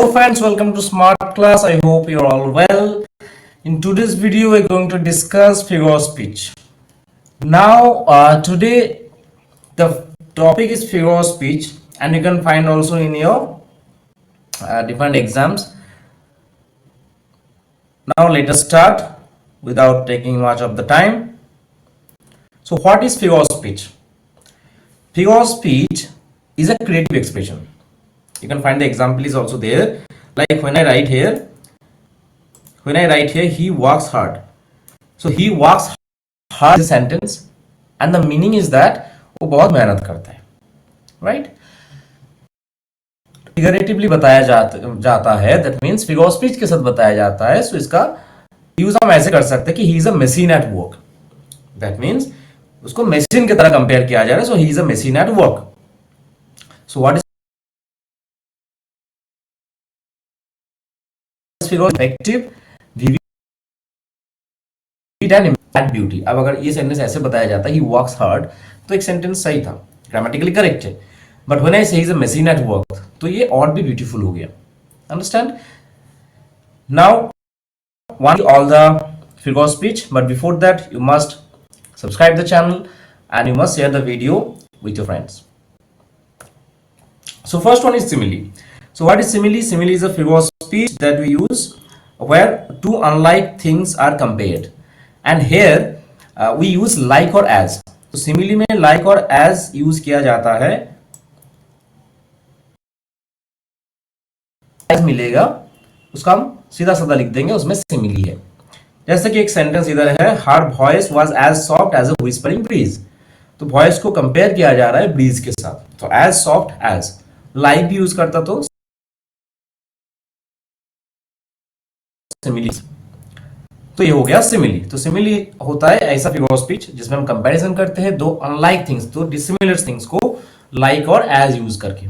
Hello friends, welcome to Smart Class. I hope you're all well. In today's video, we're going to discuss figure of speech. Now, today the topic is figure of speech, and you can find also in your different exams. Now, let us start without taking much of the time. So, what is figure of speech? Figure of speech is a creative expression. You can find the example is also there. Like when I write here, he works hard. So he works hard is a sentence, and the meaning is that वो बहुत मेहनत करता है, right? Figuratively बताया जाता है, that means figure of speech के साथ बताया जाता है. सो इसका यूज हम ऐसे कर सकते हैं कि he is a machine at work. That means उसको मशीन की तरह कंपेयर किया जा रहा है. So he is a machine at work. So what is figure effective, vivid and impact beauty. अब अगर ये सेंटेंस ऐसे बताया जाता है he works hard, तो एक सेंटेंस सही था, ग्रामेटिकली करेक्ट है. बट व्हेन आई से he is a machine at work, तो ये और भी ब्यूटीफुल हो गया. Understand? Now one all the figure of speech, but before that you must subscribe the channel and you must share the video with your friends. So first one is simile. So what is simile? Simile is a figure of speech that we use where two unlike things are compared, and here we use like or as. तो simile में like और as use किया जाता है. as मिलेगा उसका हम सीधा साधा लिख देंगे, उसमें simile है. जैसे कि एक सेंटेंस इधर है, her voice was as soft as a whispering breeze. तो वॉइस को कंपेयर किया जा रहा है ब्रीज के साथ. तो as soft as, like भी यूज करता तो सिमिली. तो ये हो गया सिमिली. तो सिमिली होता है ऐसा फिगर ऑफ स्पीच जिसमें हम कंपैरिजन करते हैं दो अनलाइक थिंग्स, दो डिसिमिलर थिंग्स को लाइक और एज यूज करके.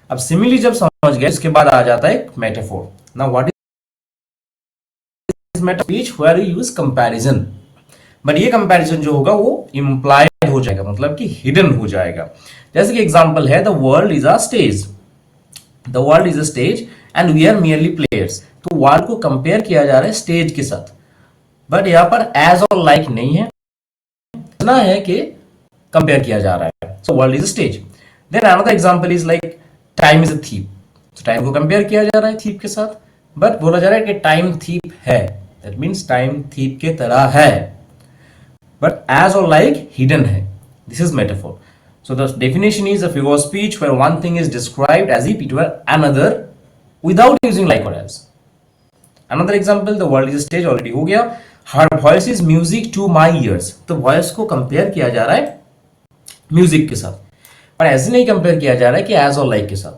अब सिमिली जब समझ गए, इसके बाद आ जाता है metaphor. Now what is metaphor? Speech where you use comparison. But ये कंपैरिजन जो होगा वो इंप्लाइड हो जाएगा, मतलब कि हिडन हो जाएगा. जैसे कि एग्जांपल है, the world is a stage. The world is a stage and we are merely players. तो वर्ल्ड को कंपेयर किया जा रहा है स्टेज के साथ, बट यहां पर एज और लाइक नहीं है, इतना है कि कंपेयर किया जा रहा है. So world is a stage. Then another example is like time is a thief. तो टाइम को कंपेयर किया जा रहा है थीप के साथ, बट बोला जा रहा है कि टाइम थीप है. दैट मींस टाइम थीप के तरह है, बट एज और लाइक हिडन है. This is metaphor. So the definition is a figure of speech where one thing is described as if it were another without using like or as. Another example, the world is a stage, already हो गया. Her voice is music to my ears. तो voice को compare किया जा रहा है music के साथ, पर ऐसे नहीं कंपेयर किया जा रहा है कि as और like के साथ.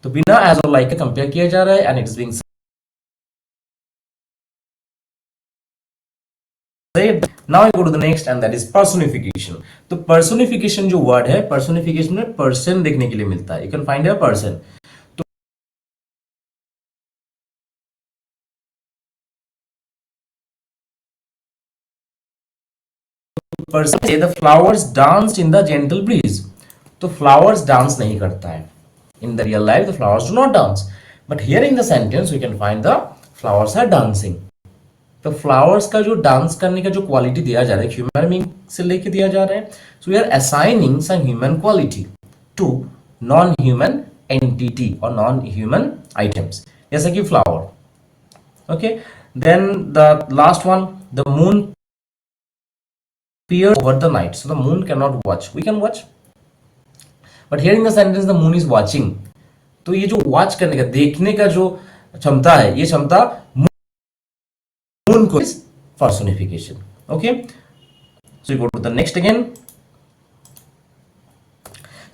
तो बिना as और like के कंपेयर किया जा रहा है, and it's being said. Now I go to the next, and that is personification. तो personification जो word है, personification में person देखने के लिए मिलता है. You can find a person. तो person say the flowers danced in the gentle breeze. तो flowers dance नहीं करता है. In the real life, the flowers do not dance. But here in the sentence, we can find the flowers are dancing. तो flowers का जो dance करने का जो क्वालिटी दिया जा रहा है, ह्यूमन बीइंग से लेके दिया जा रहा है. So we are assigning some human quality to non human entity और नॉन ह्यूमन आइटम्स, जैसे कि flower. Okay, then the last one, the moon peers over the night. So the moon cannot watch. We can watch, but here in the sentence the moon is watching. तो ये जो watch करने का, देखने का जो क्षमता है, ये क्षमता मून को is personification. Okay, so you go to the next again.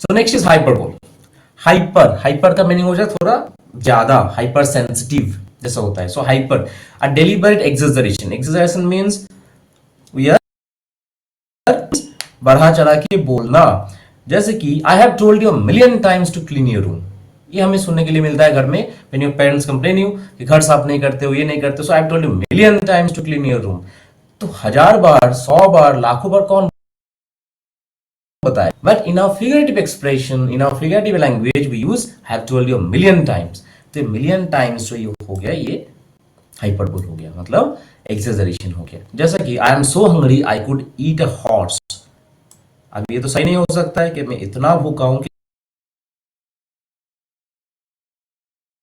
So next is hyperbole. Hyper का मीनिंग हो जाए थोड़ा ज्यादा, हाइपर सेंसिटिव जैसा होता है. So hyper, a deliberate exaggeration. Exaggeration means we are बढ़ा चढ़ा के बोलना. जैसे कि I have told you a million times to clean your room. ये हमें सुनने के लिए मिलता है घर में, when your parents complain you कि घर साफ नहीं करते हो, ये नहीं करते. So I have told you million times to clean your room. तो 1000 बार, 100 बार, लाखों बार कौन बताए? But in our figurative expression, in our figurative language we use have told you a million times. तो मिलियन टाइम्स जो ये हो गया, ये हाइपरबोल हो गया, मतलब एक्सेजरेशन हो गया। जैसा कि I am so hungry I could eat a horse. अब ये तो सही नहीं हो सकता है कि मैं इतना भूखा हूं कि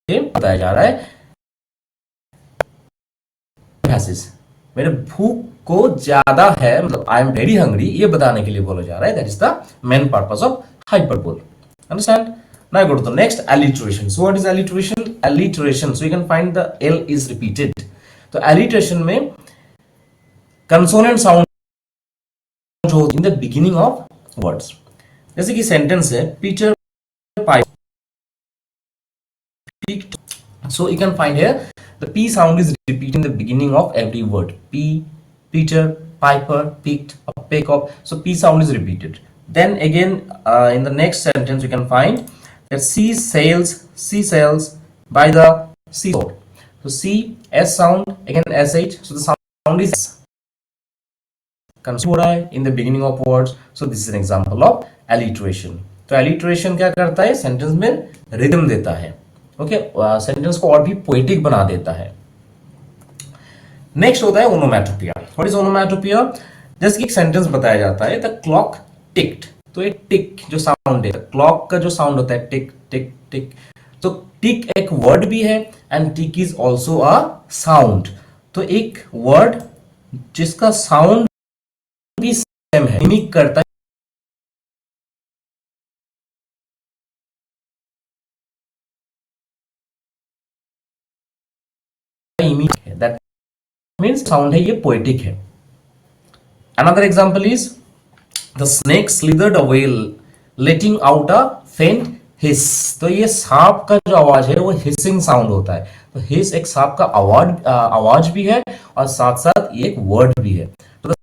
बताया जा रहा है पैसेज मेरे भूख को ज्यादा है, मतलब आई एम वेरी हंग्री, ये बताने के लिए बोला जा रहा है। That is the main purpose of hyperbole. Understand? Now I go to the next, alliteration. So what is alliteration? Alliteration. So you can find the L is repeated. तो alliteration में consonant sound जो in the beginning of words. जैसे कि sentence है Peter picked. So you can find here the P sound is repeated in the beginning of every word. P, Peter, Piper, picked, pick up. So P sound is repeated. Then again in the next sentence you can find that she sails by the seashore. So C S sound, again SH. So the sound is considered in the beginning of words. So this is an example of alliteration. तो alliteration क्या करता है? Sentence में rhythm देता है। Okay, sentence को और भी पोएटिक बना देता है। नेक्स्ट होता है ओनोमैटोपिया। What is onomatopoeia? जैसे कि एक सेंटेंस बताया जाता है द क्लॉक टिक्ड। तो ये टिक जो साउंड है, क्लॉक का जो साउंड होता है टिक टिक टिक, तो टिक एक वर्ड भी है and tick is also a sound. तो एक वर्ड जिसका साउंड भी सेम है, मिमिक करता है, दैट मीन्स साउंड है, ये पोएटिक है। Another example is the snake slithered away letting out a faint hiss. तो ये सांप का जो आवाज है वो हिसिंग साउंड होता है। तो हिस एक सांप का आवाज भी है और साथ साथ ये एक वर्ड भी है। तो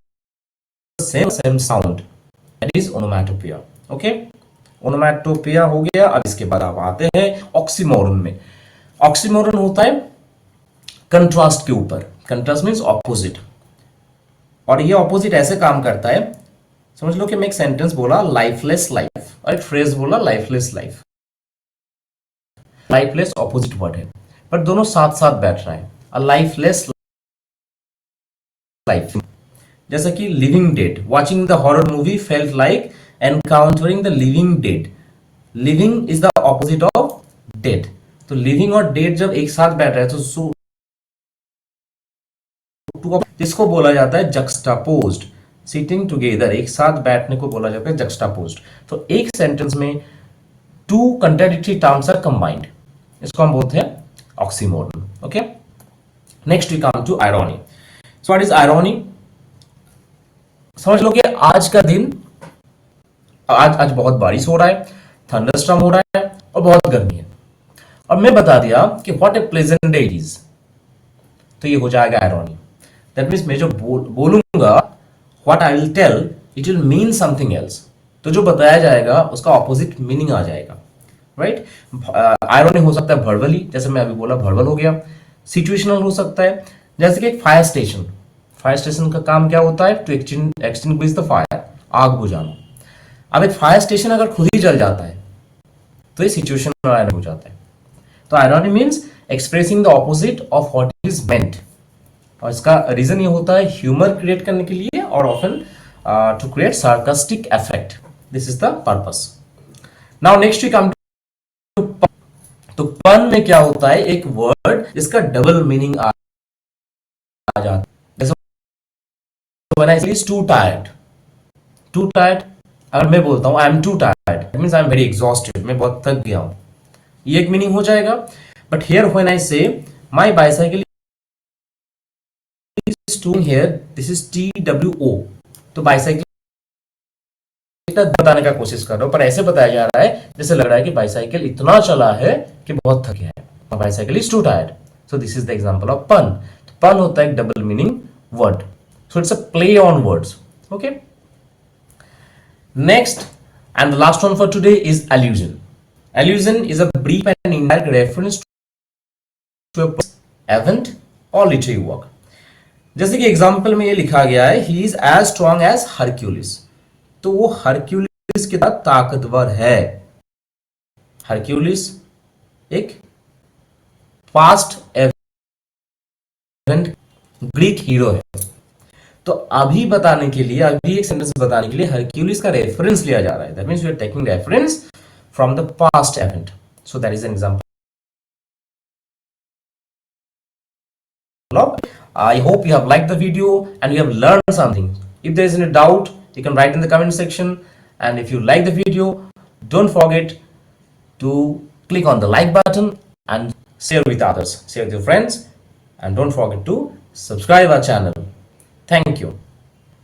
same sound, that is onomatopoeia. Okay, onomatopoeia हो गया। अब इसके बाद आप आते हैं ऑक्सीमोरन में। ऑक्सीमोरन होता है कंट्रास्ट के ऊपर। कंट्रास्ट मीन्स ऑपोजिट, और ये ऑपोजिट ऐसे काम करता है, समझ लो कि मैं एक सेंटेंस बोला लाइफलेस लाइफ और एक फ्रेज बोला lifeless life. Lifeless opposite word है, पर दोनों साथ साथ बैठ रहा है। अ लाइफलेस लाइफ, जैसा कि living dead. Watching the horror movie felt like encountering the living dead. Living is the opposite of dead. तो लिविंग और डेड जब एक साथ बैठ रहे हैं तो इसको बोला जाता है जक्सटापोज्ड। सिटिंग टुगेदर, एक साथ बैठने को बोला जाता है जक्सटापोज्ड। तो एक सेंटेंस में two contradictory terms are combined, इसको हम बोलते हैं oxymoron. Okay, next we come to irony. So what is irony? समझ लो कि आज का दिन, आज बहुत बारिश हो रहा है, थंडरस्टॉर्म हो रहा है और बहुत गर्मी है, और मैं बता दिया कि what A pleasant day it is, तो ये हो जाएगा आयरनी। दैट मीन्स मैं जो बोलूंगा, what I will tell, it will mean something else. तो जो बताया जाएगा उसका ऑपोजिट मीनिंग आ जाएगा, राइट? आयरनी हो सकता है वर्बली, जैसे मैं अभी बोला वर्बल हो गया। सिचुएशनल हो सकता है, जैसे कि एक फायर स्टेशन। फायर स्टेशन का काम क्या होता है? टू एक्सटिंग्विश द फायर, आग बुझाना। अब एक फायर स्टेशन अगर खुद ही जल जाता है तो ये सिचुएशनल आयरनी हो जाता है। तो irony means expressing the opposite of what is meant, और इसका रीजन ये होता है ह्यूमर क्रिएट करने के लिए और often to create sarcastic effect. This is the purpose. Now next we come to pun. तो पन में क्या होता है? एक वर्ड जिसका डबल मीनिंग आ जाता है। जैसे व्हेन आई से टू टायर्ड, टू टायर्ड, अगर मैं बोलता हूं I am to tired, it means I am very exhausted, मैं बहुत थक गया हूं, ये एक मीनिंग हो जाएगा। बट हियर व्हेन आई से my bicycle here, this is TWO, तो बाइसाइकिल बताने का कोशिश कर रहा हूं, पर ऐसे बताया जा रहा है जैसे लग रहा है कि बाइसाइकिल इतना चला है कि बहुत थक गया है। Bicycle is to tired, so this is the example of पन। तो पन होता है एक double meaning word, so it's a play on words. Okay, next and the last one for today is allusion. Allusion is a brief and indirect reference to a event or literary work. जैसे कि example में ये लिखा गया है he is as strong as Hercules, तो वो Hercules कितना ताकतवर है। हरक्यूलिस एक पास्ट इवेंट ग्रीक हीरो है। तो अभी बताने के लिए, अभी एक सेंटेंस बताने के लिए हरक्यूलिस का रेफरेंस लिया जा रहा है। That means we are taking reference from the past event, so that is an example. I hope you have liked the video and you have learned something. If there is any doubt, you can write in the comment section. And if you like the video, don't forget to click on the like button and share with others, share with your friends, and don't forget to subscribe our channel. Thank you.